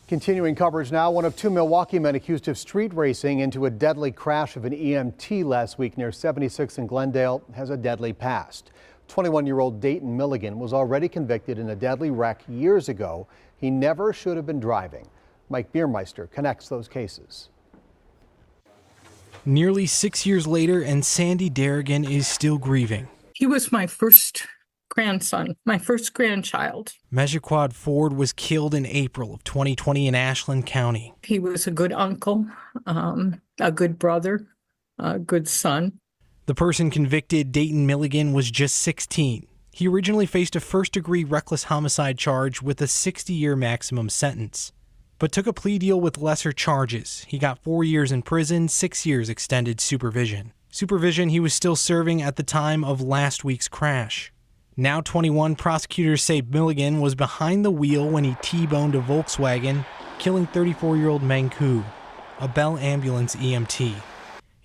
Continuing coverage now, one of two Milwaukee men accused of street racing into a deadly crash of an EMT last week near 76 in Glendale has a deadly past. 21-year-old Dayton Milligan was already convicted in a deadly wreck years ago. He never should have been driving. Mike Biermeister connects those cases. Nearly 6 years later, and Sandy Darrigan is still grieving. He was my first grandson, my first grandchild. Mahzhaquad Ford was killed in April of 2020 in Ashland County. He was a good uncle, a good brother, a good son. The person convicted, Dayton Milligan, was just 16. He originally faced a first-degree reckless homicide charge with a 60-year maximum sentence, but took a plea deal with lesser charges. He got 4 years in prison, 6 years extended supervision. Supervision he was still serving at the time of last week's crash. Now 21, prosecutors say Milligan was behind the wheel when he T-boned a Volkswagen, killing 34-year-old Meng Kue, a Bell Ambulance EMT.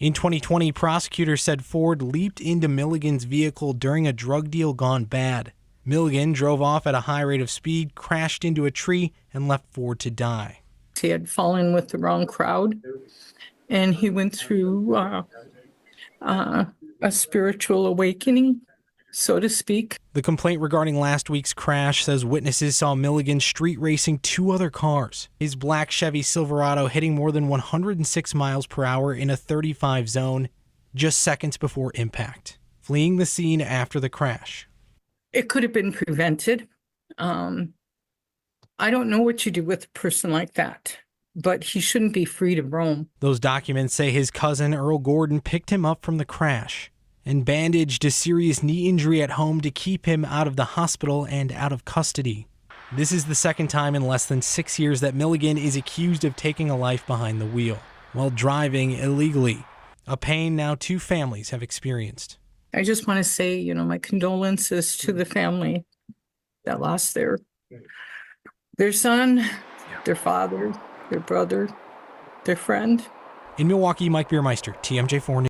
In 2020, prosecutors said Ford leaped into Milligan's vehicle during a drug deal gone bad. Milligan drove off at a high rate of speed, crashed into a tree, and left Ford to die. He had fallen with the wrong crowd, and he went through a spiritual awakening, so to speak. The complaint regarding last week's crash says witnesses saw Milligan street racing two other cars. His black Chevy Silverado hitting more than 106 miles per hour in a 35 zone just seconds before impact, fleeing the scene after the crash. It could have been prevented. I don't know what you do with a person like that, but he shouldn't be free to roam. Those documents say his cousin Earl Gordon picked him up from the crash and bandaged a serious knee injury at home to keep him out of the hospital and out of custody. This is the second time in less than 6 years that Milligan is accused of taking a life behind the wheel while driving illegally, a pain now two families have experienced. I just want to say, my condolences to the family that lost their son, their father, their brother, their friend. In Milwaukee, Mike Biermeister, TMJ4 News.